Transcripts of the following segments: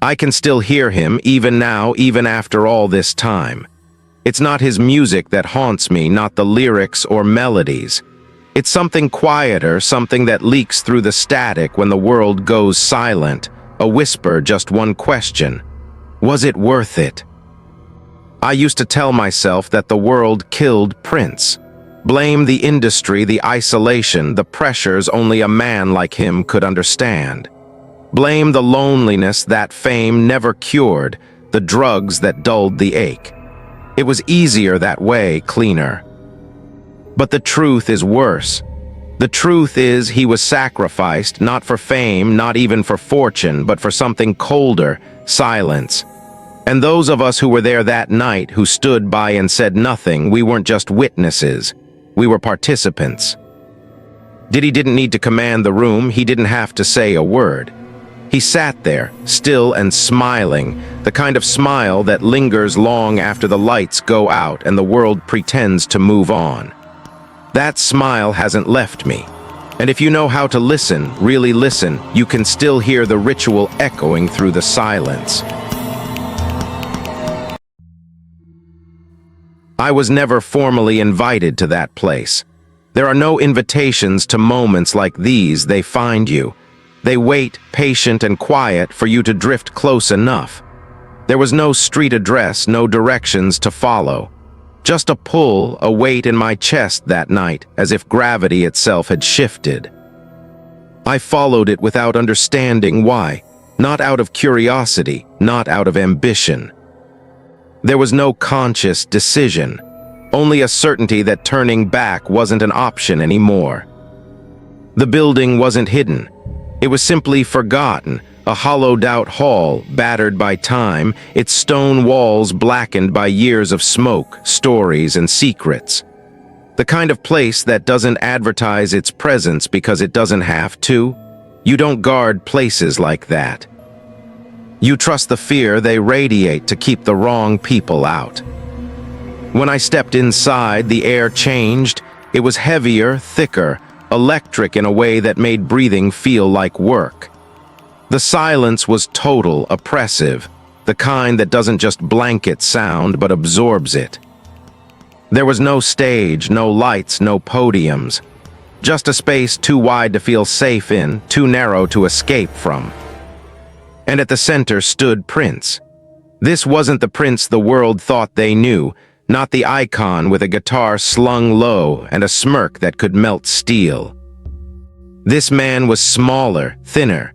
I can still hear him, even now, even after all this time. It's not his music that haunts me, not the lyrics or melodies. It's something quieter, something that leaks through the static when the world goes silent. A whisper, just one question. Was it worth it? I used to tell myself that the world killed Prince. Blame the industry, the isolation, the pressures only a man like him could understand. Blame the loneliness that fame never cured, the drugs that dulled the ache. It was easier that way, cleaner. But the truth is worse. The truth is he was sacrificed, not for fame, not even for fortune, but for something colder, silence. And those of us who were there that night, who stood by and said nothing, we weren't just witnesses. We were participants. Diddy didn't need to command the room, he didn't have to say a word. He sat there, still and smiling, the kind of smile that lingers long after the lights go out and the world pretends to move on. That smile hasn't left me. And if you know how to listen, really listen, you can still hear the ritual echoing through the silence. I was never formally invited to that place. There are no invitations to moments like these. They find you. They wait, patient and quiet, for you to drift close enough. There was no street address, no directions to follow. Just a pull, a weight in my chest that night, as if gravity itself had shifted. I followed it without understanding why, not out of curiosity, not out of ambition. There was no conscious decision, only a certainty that turning back wasn't an option anymore. The building wasn't hidden. It was simply forgotten, a hollowed-out hall, battered by time, its stone walls blackened by years of smoke, stories, and secrets. The kind of place that doesn't advertise its presence because it doesn't have to. You don't guard places like that. You trust the fear they radiate to keep the wrong people out. When I stepped inside, the air changed. It was heavier, thicker, electric in a way that made breathing feel like work. The silence was total, oppressive, the kind that doesn't just blanket sound but absorbs it. There was no stage, no lights, no podiums. Just a space too wide to feel safe in, too narrow to escape from. And at the center stood Prince. This wasn't the Prince the world thought they knew, not the icon with a guitar slung low and a smirk that could melt steel. This man was smaller, thinner,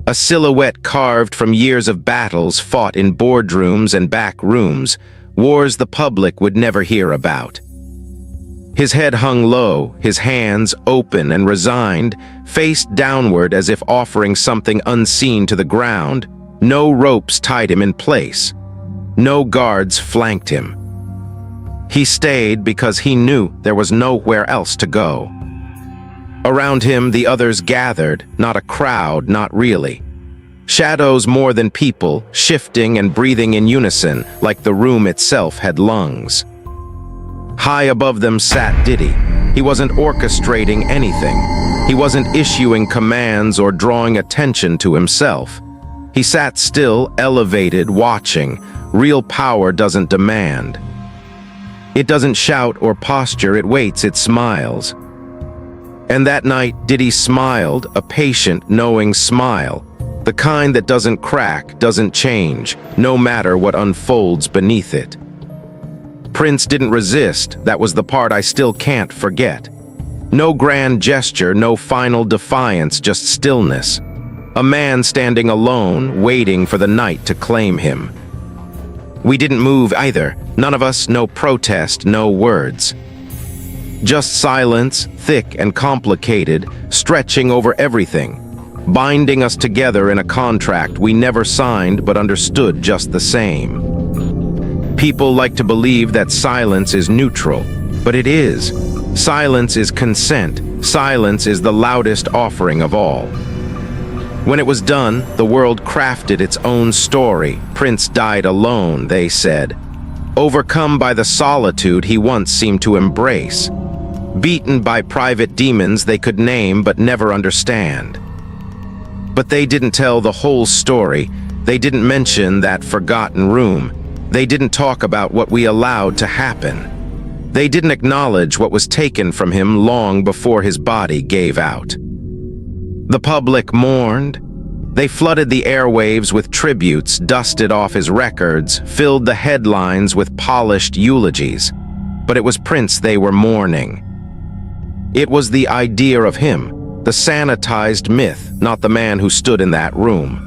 a silhouette carved from years of battles fought in boardrooms and back rooms, wars the public would never hear about. His head hung low, his hands open and resigned, faced downward as if offering something unseen to the ground. No ropes tied him in place. No guards flanked him. He stayed because he knew there was nowhere else to go. Around him, the others gathered, not a crowd, not really. Shadows more than people, shifting and breathing in unison, like the room itself had lungs. High above them sat Diddy. He wasn't orchestrating anything. He wasn't issuing commands or drawing attention to himself. He sat still, elevated, watching. Real power doesn't demand. It doesn't shout or posture, it waits, it smiles. And that night, Diddy smiled, a patient, knowing smile. The kind that doesn't crack, doesn't change, no matter what unfolds beneath it. Prince didn't resist, that was the part I still can't forget. No grand gesture, no final defiance, just stillness. A man standing alone, waiting for the night to claim him. We didn't move either, none of us, no protest, no words. Just silence, thick and complicated, stretching over everything, binding us together in a contract we never signed but understood just the same. People like to believe that silence is neutral, but it is. Silence is consent. Silence is the loudest offering of all. When it was done, the world crafted its own story. Prince died alone, they said. Overcome by the solitude he once seemed to embrace. Beaten by private demons they could name but never understand. But they didn't tell the whole story. They didn't mention that forgotten room. They didn't talk about what we allowed to happen. They didn't acknowledge what was taken from him long before his body gave out. The public mourned. They flooded the airwaves with tributes, dusted off his records, filled the headlines with polished eulogies. But it was Prince they were mourning. It was the idea of him, the sanitized myth, not the man who stood in that room.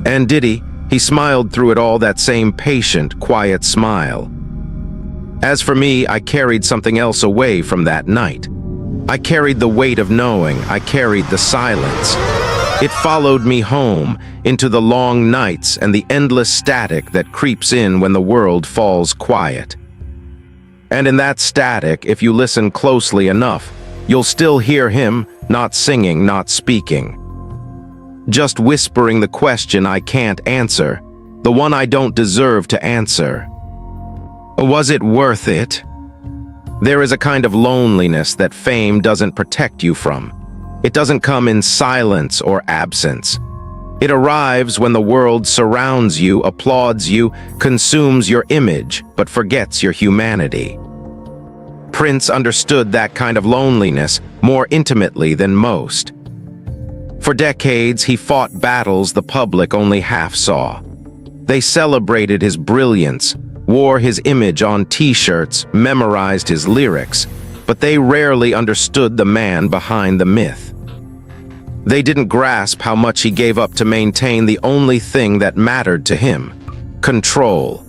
And Diddy, he smiled through it all, that same patient, quiet smile. As for me, I carried something else away from that night. I carried the weight of knowing. I carried the silence. It followed me home, into the long nights and the endless static that creeps in when the world falls quiet. And in that static, if you listen closely enough, you'll still hear him, not singing, not speaking. Just whispering the question I can't answer, the one I don't deserve to answer. Was it worth it? There is a kind of loneliness that fame doesn't protect you from. It doesn't come in silence or absence. It arrives when the world surrounds you, applauds you, consumes your image, but forgets your humanity. Prince understood that kind of loneliness more intimately than most. For decades, he fought battles the public only half saw. They celebrated his brilliance, wore his image on t-shirts, memorized his lyrics, but they rarely understood the man behind the myth. They didn't grasp how much he gave up to maintain the only thing that mattered to him: control.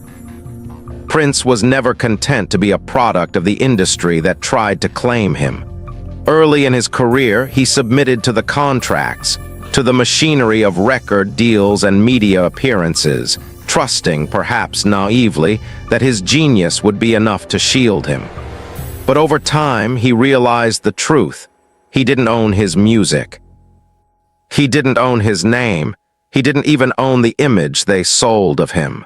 Prince was never content to be a product of the industry that tried to claim him. Early in his career, he submitted to the contracts, to the machinery of record deals and media appearances, trusting, perhaps naively, that his genius would be enough to shield him. But over time, he realized the truth. He didn't own his music. He didn't own his name. He didn't even own the image they sold of him.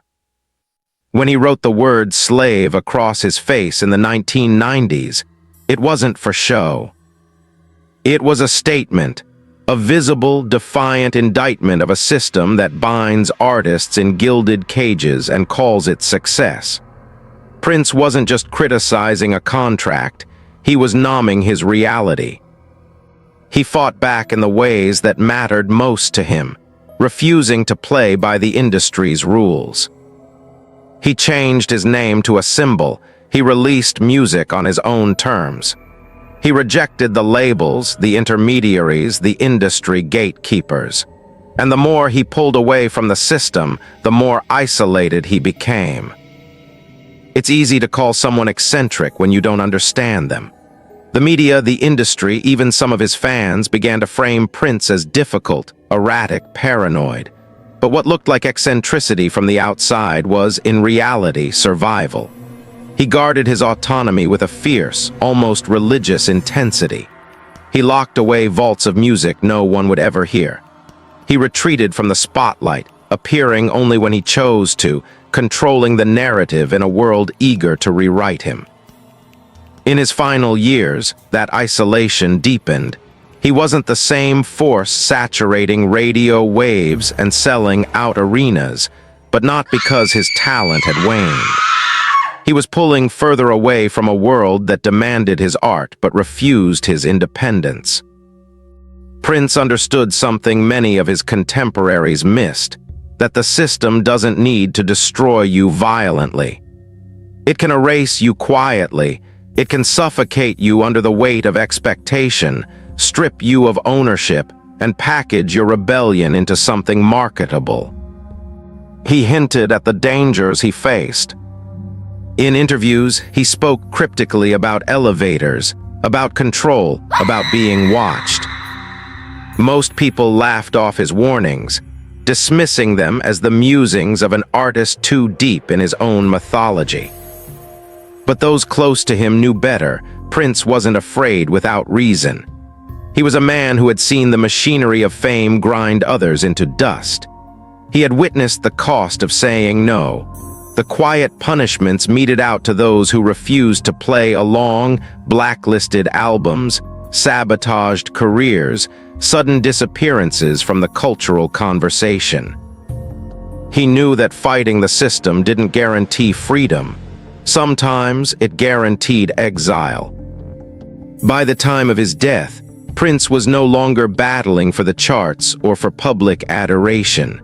When he wrote the word slave across his face in the 1990s, it wasn't for show. It was a statement, a visible, defiant indictment of a system that binds artists in gilded cages and calls it success. Prince wasn't just criticizing a contract, he was nomming his reality. He fought back in the ways that mattered most to him, refusing to play by the industry's rules. He changed his name to a symbol. He released music on his own terms. He rejected the labels, the intermediaries, the industry gatekeepers. And the more he pulled away from the system, the more isolated he became. It's easy to call someone eccentric when you don't understand them. The media, the industry, even some of his fans began to frame Prince as difficult, erratic, paranoid. But what looked like eccentricity from the outside was, in reality, survival. He guarded his autonomy with a fierce, almost religious intensity. He locked away vaults of music no one would ever hear. He retreated from the spotlight, appearing only when he chose to, controlling the narrative in a world eager to rewrite him. In his final years, that isolation deepened. He wasn't the same force saturating radio waves and selling out arenas, but not because his talent had waned. He was pulling further away from a world that demanded his art but refused his independence. Prince understood something many of his contemporaries missed, that the system doesn't need to destroy you violently. It can erase you quietly. It can suffocate you under the weight of expectation, strip you of ownership, and package your rebellion into something marketable. He hinted at the dangers he faced. In interviews, he spoke cryptically about elevators, about control, about being watched. Most people laughed off his warnings, dismissing them as the musings of an artist too deep in his own mythology. But those close to him knew better. Prince wasn't afraid without reason. He was a man who had seen the machinery of fame grind others into dust. He had witnessed the cost of saying no, the quiet punishments meted out to those who refused to play along, blacklisted albums, sabotaged careers, sudden disappearances from the cultural conversation. He knew that fighting the system didn't guarantee freedom. Sometimes it guaranteed exile. By the time of his death, Prince was no longer battling for the charts or for public adoration.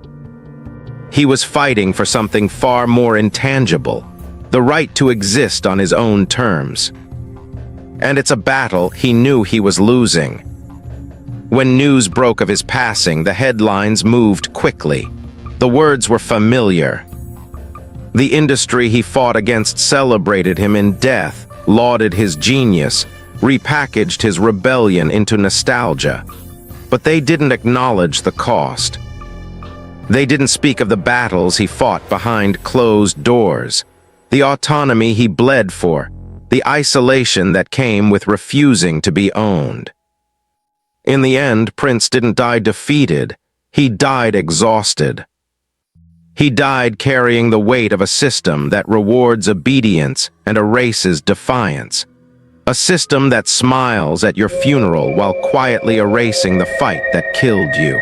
He was fighting for something far more intangible, the right to exist on his own terms. And it's a battle he knew he was losing. When news broke of his passing, the headlines moved quickly. The words were familiar. The industry he fought against celebrated him in death, lauded his genius, repackaged his rebellion into nostalgia. But they didn't acknowledge the cost. They didn't speak of the battles he fought behind closed doors, the autonomy he bled for, the isolation that came with refusing to be owned. In the end, Prince didn't die defeated. He died exhausted. He died carrying the weight of a system that rewards obedience and erases defiance. A system that smiles at your funeral while quietly erasing the fight that killed you.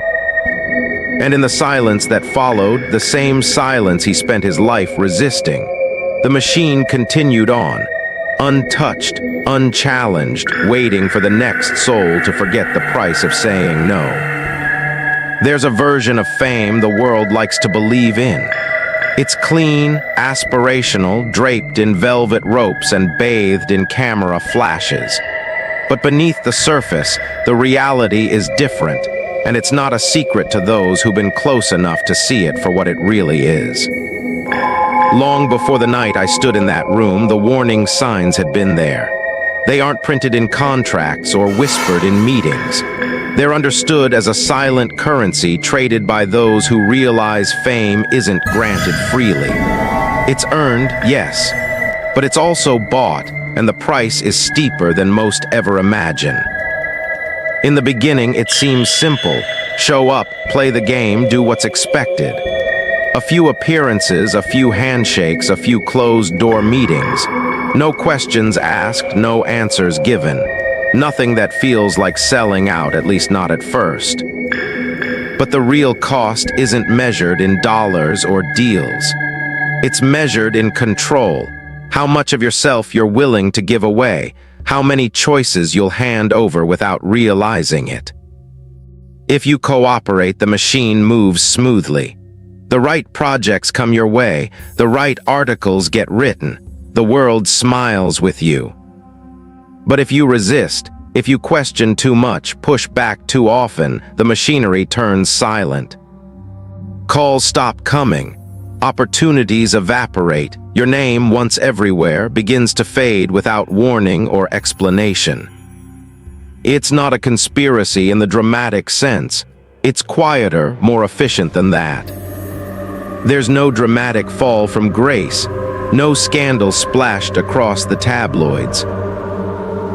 And in the silence that followed, the same silence he spent his life resisting, the machine continued on, untouched, unchallenged, waiting for the next soul to forget the price of saying no. There's a version of fame the world likes to believe in. It's clean, aspirational, draped in velvet ropes and bathed in camera flashes. But beneath the surface, the reality is different, and it's not a secret to those who've been close enough to see it for what it really is. Long before the night I stood in that room, the warning signs had been there. They aren't printed in contracts or whispered in meetings. They're understood as a silent currency traded by those who realize fame isn't granted freely. It's earned, yes, but it's also bought, and the price is steeper than most ever imagine. In the beginning, it seems simple. Show up, play the game, do what's expected. A few appearances, a few handshakes, a few closed-door meetings. No questions asked, no answers given. Nothing that feels like selling out, at least not at first. But the real cost isn't measured in dollars or deals. It's measured in control. How much of yourself you're willing to give away. How many choices you'll hand over without realizing it. If you cooperate, the machine moves smoothly. The right projects come your way, the right articles get written, the world smiles with you. But if you resist, if you question too much, push back too often, the machinery turns silent. Calls stop coming. Opportunities evaporate. Your name, once everywhere, begins to fade without warning or explanation. It's not a conspiracy in the dramatic sense. It's quieter, more efficient than that. There's no dramatic fall from grace, no scandal splashed across the tabloids.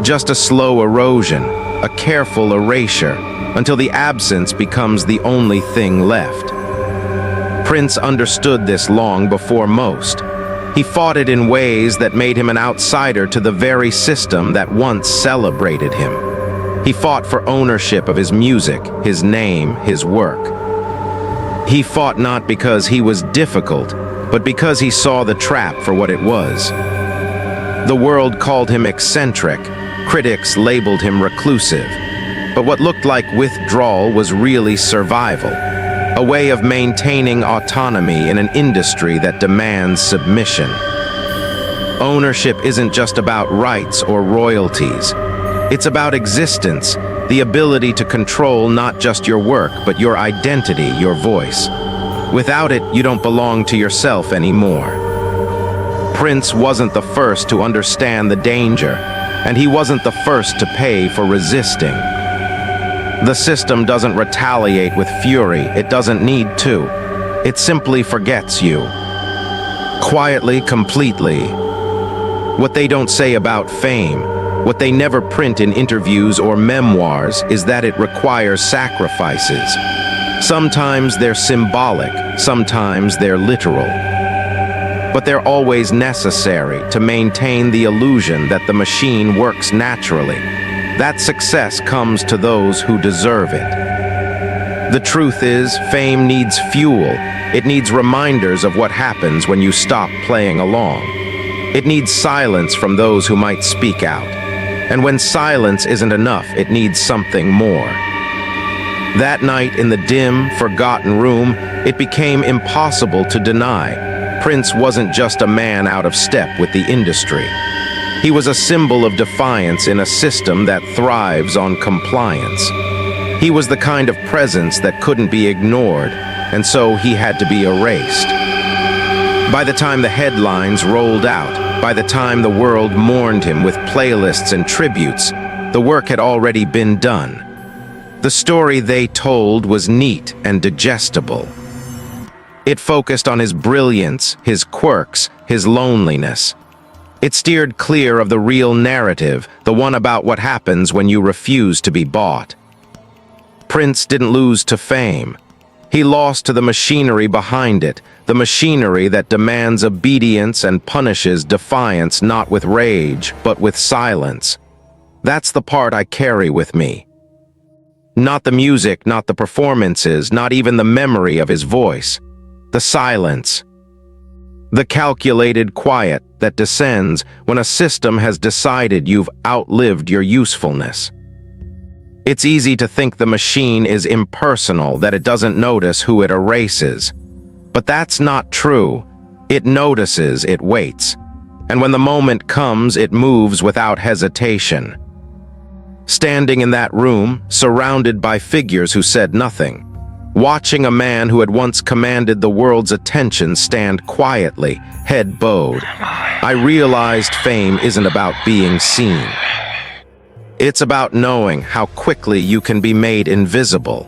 Just a slow erosion, a careful erasure, until the absence becomes the only thing left. Prince understood this long before most. He fought it in ways that made him an outsider to the very system that once celebrated him. He fought for ownership of his music, his name, his work. He fought not because he was difficult, but because he saw the trap for what it was. The world called him eccentric, critics labeled him reclusive, but what looked like withdrawal was really survival. A way of maintaining autonomy in an industry that demands submission. Ownership isn't just about rights or royalties. It's about existence, the ability to control not just your work, but your identity, your voice. Without it, you don't belong to yourself anymore. Prince wasn't the first to understand the danger, and he wasn't the first to pay for resisting. The system doesn't retaliate with fury. It doesn't need to. It simply forgets you. Quietly, completely. What they don't say about fame, what they never print in interviews or memoirs, is that it requires sacrifices. Sometimes they're symbolic, sometimes they're literal. But they're always necessary to maintain the illusion that the machine works naturally. That success comes to those who deserve it. The truth is, fame needs fuel. It needs reminders of what happens when you stop playing along. It needs silence from those who might speak out. And when silence isn't enough, it needs something more. That night in the dim, forgotten room, it became impossible to deny. Prince wasn't just a man out of step with the industry. He was a symbol of defiance in a system that thrives on compliance. He was the kind of presence that couldn't be ignored, and so he had to be erased. By the time the headlines rolled out, by the time the world mourned him with playlists and tributes, the work had already been done. The story they told was neat and digestible. It focused on his brilliance, his quirks, his loneliness. It steered clear of the real narrative, the one about what happens when you refuse to be bought. Prince didn't lose to fame. He lost to the machinery behind it, the machinery that demands obedience and punishes defiance not with rage, but with silence. That's the part I carry with me. Not the music, not the performances, not even the memory of his voice. The silence. The calculated quiet that descends when a system has decided you've outlived your usefulness. It's easy to think the machine is impersonal, that it doesn't notice who it erases. But that's not true. It notices, it waits. And when the moment comes, it moves without hesitation. Standing in that room, surrounded by figures who said nothing, watching a man who had once commanded the world's attention stand quietly, head bowed, I realized fame isn't about being seen. It's about knowing how quickly you can be made invisible.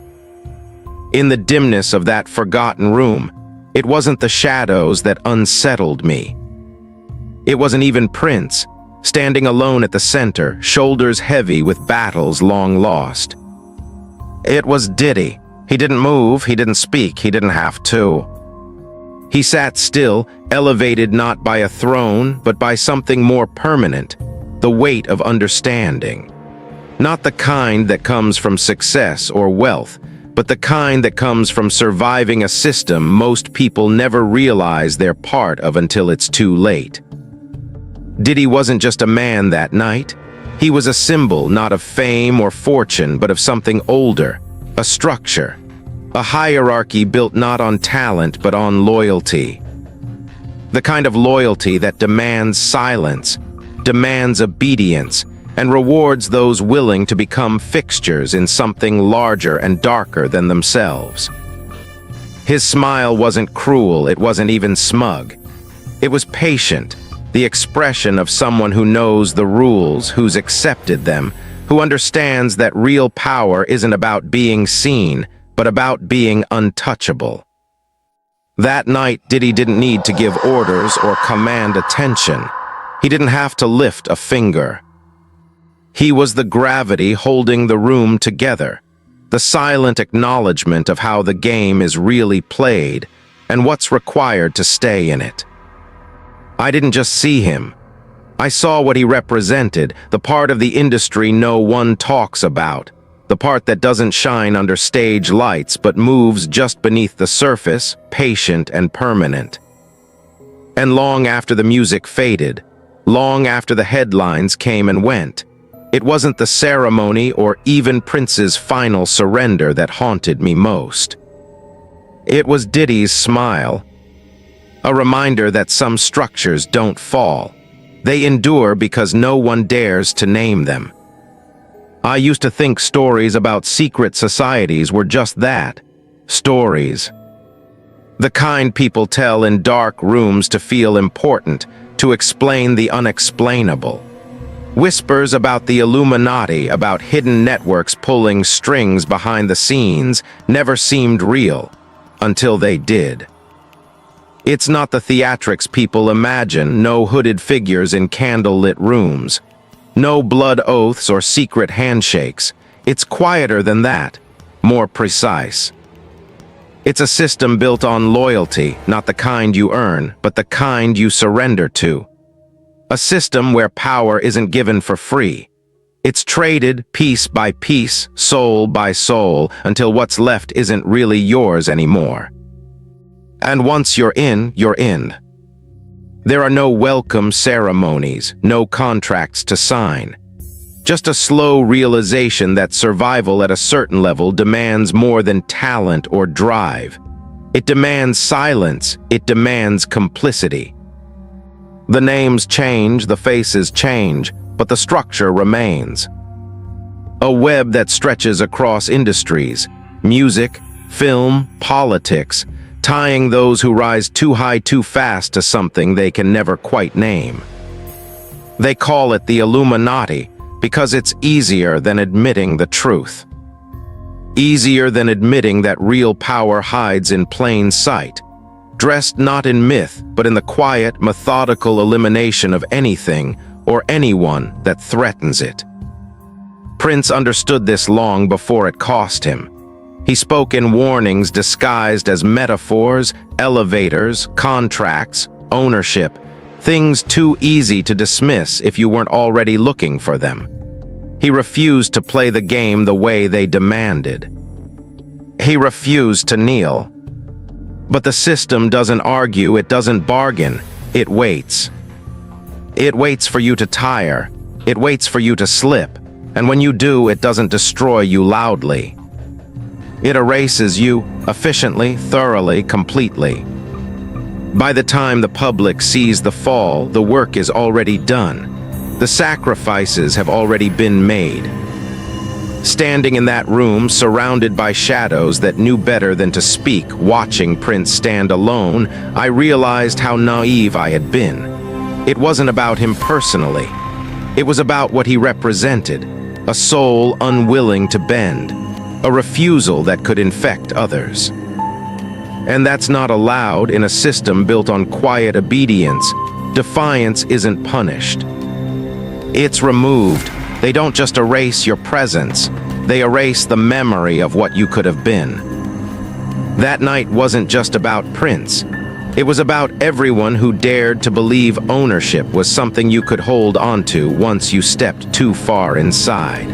In the dimness of that forgotten room, it wasn't the shadows that unsettled me. It wasn't even Prince, standing alone at the center, shoulders heavy with battles long lost. It was Diddy. He didn't move, he didn't speak, he didn't have to. He sat still, elevated not by a throne, but by something more permanent, the weight of understanding. Not the kind that comes from success or wealth, but the kind that comes from surviving a system most people never realize they're part of until it's too late. Diddy wasn't just a man that night. He was a symbol not of fame or fortune, but of something older, a structure, a hierarchy built not on talent, but on loyalty. The kind of loyalty that demands silence, demands obedience, and rewards those willing to become fixtures in something larger and darker than themselves. His smile wasn't cruel, it wasn't even smug. It was patient, the expression of someone who knows the rules, who's accepted them, who understands that real power isn't about being seen, but about being untouchable. That night, Diddy didn't need to give orders or command attention. He didn't have to lift a finger. He was the gravity holding the room together, the silent acknowledgement of how the game is really played and what's required to stay in it. I didn't just see him. I saw what he represented, the part of the industry no one talks about, the part that doesn't shine under stage lights but moves just beneath the surface, patient and permanent. And long after the music faded, long after the headlines came and went, it wasn't the ceremony or even Prince's final surrender that haunted me most. It was Diddy's smile. A reminder that some structures don't fall. They endure because no one dares to name them. I used to think stories about secret societies were just that, stories. The kind people tell in dark rooms to feel important, to explain the unexplainable. Whispers about the Illuminati, about hidden networks pulling strings behind the scenes, never seemed real, until they did. It's not the theatrics people imagine, no hooded figures in candle-lit rooms, no blood oaths or secret handshakes. It's quieter than that, more precise. It's a system built on loyalty, not the kind you earn, but the kind you surrender to. A system where power isn't given for free. It's traded piece by piece, soul by soul, until what's left isn't really yours anymore. And once you're in, you're in. There are no welcome ceremonies, no contracts to sign. Just a slow realization that survival at a certain level demands more than talent or drive. It demands silence, it demands complicity. The names change, the faces change, but the structure remains. A web that stretches across industries, music, film, politics, tying those who rise too high too fast to something they can never quite name. They call it the Illuminati because it's easier than admitting the truth. Easier than admitting that real power hides in plain sight, dressed not in myth but in the quiet, methodical elimination of anything or anyone that threatens it. Prince understood this long before it cost him. He spoke in warnings disguised as metaphors, elevators, contracts, ownership, things too easy to dismiss if you weren't already looking for them. He refused to play the game the way they demanded. He refused to kneel. But the system doesn't argue, it doesn't bargain, it waits. It waits for you to tire, it waits for you to slip, and when you do, it doesn't destroy you loudly. It erases you efficiently, thoroughly, completely. By the time the public sees the fall, the work is already done. The sacrifices have already been made. Standing in that room, surrounded by shadows that knew better than to speak, watching Prince stand alone, I realized how naive I had been. It wasn't about him personally. It was about what he represented, a soul unwilling to bend, a refusal that could infect others. And that's not allowed in a system built on quiet obedience. Defiance isn't punished. It's removed. They don't just erase your presence, they erase the memory of what you could have been. That night wasn't just about Prince. It was about everyone who dared to believe ownership was something you could hold onto once you stepped too far inside.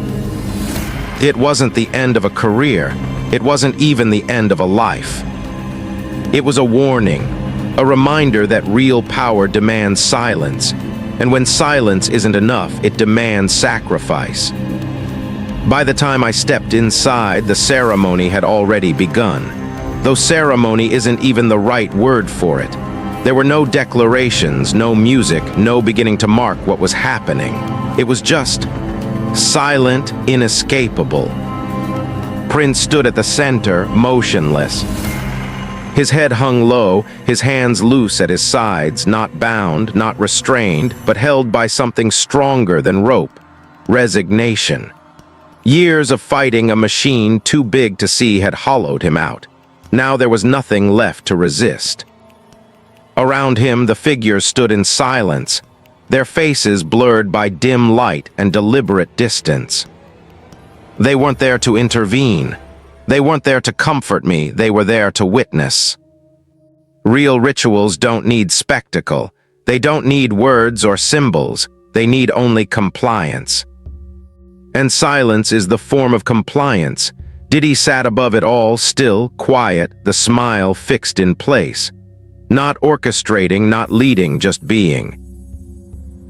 It wasn't the end of a career. It wasn't even the end of a life. It was a warning, a reminder that real power demands silence, and when silence isn't enough, it demands sacrifice. By the time I stepped inside, the ceremony had already begun. Though ceremony isn't even the right word for it. There were no declarations, no music, no beginning to mark what was happening. It was just silent, inescapable. Prince stood at the center, motionless. His head hung low, his hands loose at his sides, not bound, not restrained, but held by something stronger than rope: resignation. Years of fighting a machine too big to see had hollowed him out. Now there was nothing left to resist. Around him, the figures stood in silence, their faces blurred by dim light and deliberate distance. They weren't there to intervene. They weren't there to comfort me, they were there to witness. Real rituals don't need spectacle. They don't need words or symbols. They need only compliance. And silence is the form of compliance. Diddy sat above it all, still, quiet, the smile fixed in place. Not orchestrating, not leading, just being.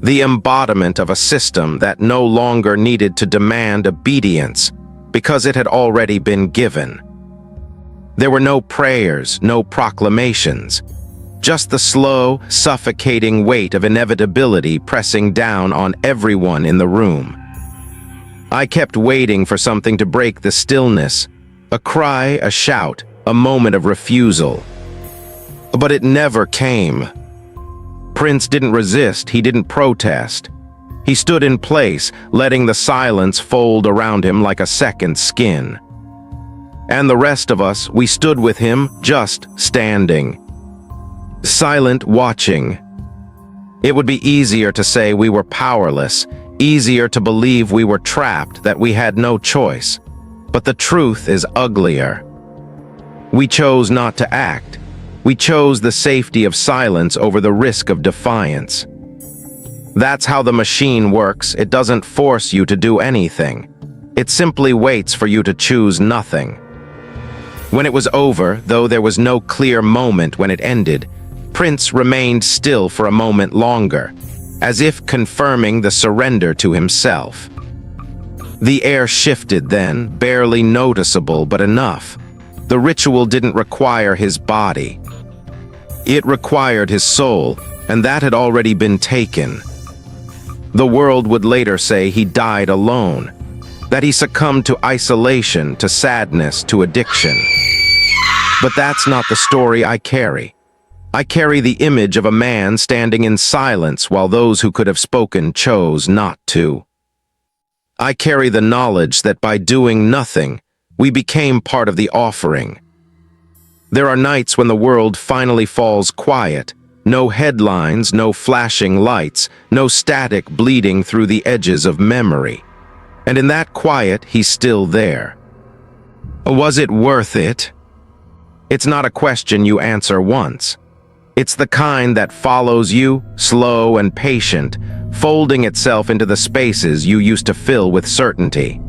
The embodiment of a system that no longer needed to demand obedience, because it had already been given. There were no prayers, no proclamations, just the slow, suffocating weight of inevitability pressing down on everyone in the room. I kept waiting for something to break the stillness, a cry, a shout, a moment of refusal. But it never came. Prince didn't resist, he didn't protest. He stood in place, letting the silence fold around him like a second skin. And the rest of us, we stood with him, just standing. Silent, watching. It would be easier to say we were powerless, easier to believe we were trapped, that we had no choice. But the truth is uglier. We chose not to act. We chose the safety of silence over the risk of defiance. That's how the machine works. It doesn't force you to do anything. It simply waits for you to choose nothing. When it was over, though there was no clear moment when it ended, Prince remained still for a moment longer, as if confirming the surrender to himself. The air shifted then, barely noticeable but enough. The ritual didn't require his body. It required his soul, and that had already been taken. The world would later say he died alone, that he succumbed to isolation, to sadness, to addiction. But that's not the story I carry. I carry the image of a man standing in silence while those who could have spoken chose not to. I carry the knowledge that by doing nothing, we became part of the offering. There are nights when the world finally falls quiet, no headlines, no flashing lights, no static bleeding through the edges of memory. And in that quiet, he's still there. Was it worth it? It's not a question you answer once. It's the kind that follows you, slow and patient, folding itself into the spaces you used to fill with certainty.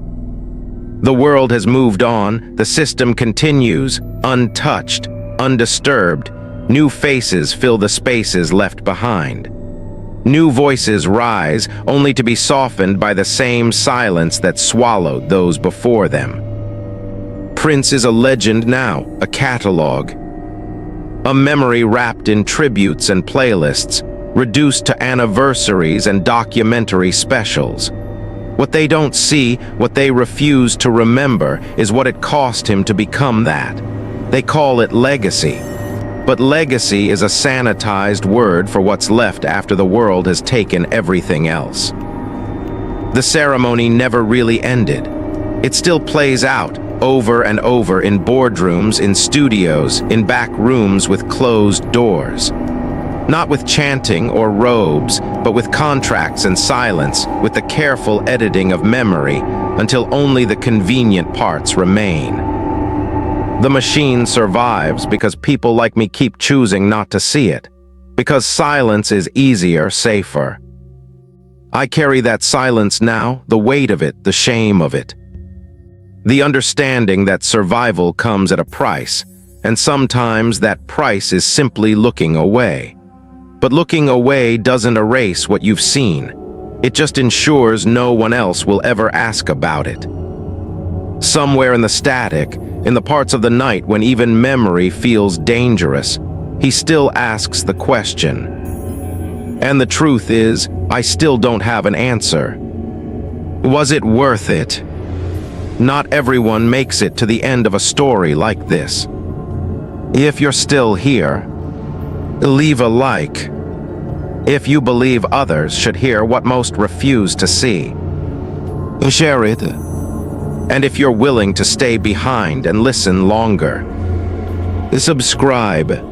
The world has moved on, the system continues, untouched, undisturbed. New faces fill the spaces left behind. New voices rise, only to be softened by the same silence that swallowed those before them. Prince is a legend now, a catalog. A memory wrapped in tributes and playlists, reduced to anniversaries and documentary specials. What they don't see, what they refuse to remember, is what it cost him to become that. They call it legacy. But legacy is a sanitized word for what's left after the world has taken everything else. The ceremony never really ended. It still plays out, over and over in boardrooms, in studios, in back rooms with closed doors. Not with chanting or robes, but with contracts and silence, with the careful editing of memory, until only the convenient parts remain. The machine survives because people like me keep choosing not to see it, because silence is easier, safer. I carry that silence now, the weight of it, the shame of it. The understanding that survival comes at a price, and sometimes that price is simply looking away. But looking away doesn't erase what you've seen. It just ensures no one else will ever ask about it. Somewhere in the static, in the parts of the night when even memory feels dangerous, he still asks the question. And the truth is, I still don't have an answer. Was it worth it? Not everyone makes it to the end of a story like this. If you're still here, leave a like. If you believe others should hear what most refuse to see, share it. And if you're willing to stay behind and listen longer, subscribe.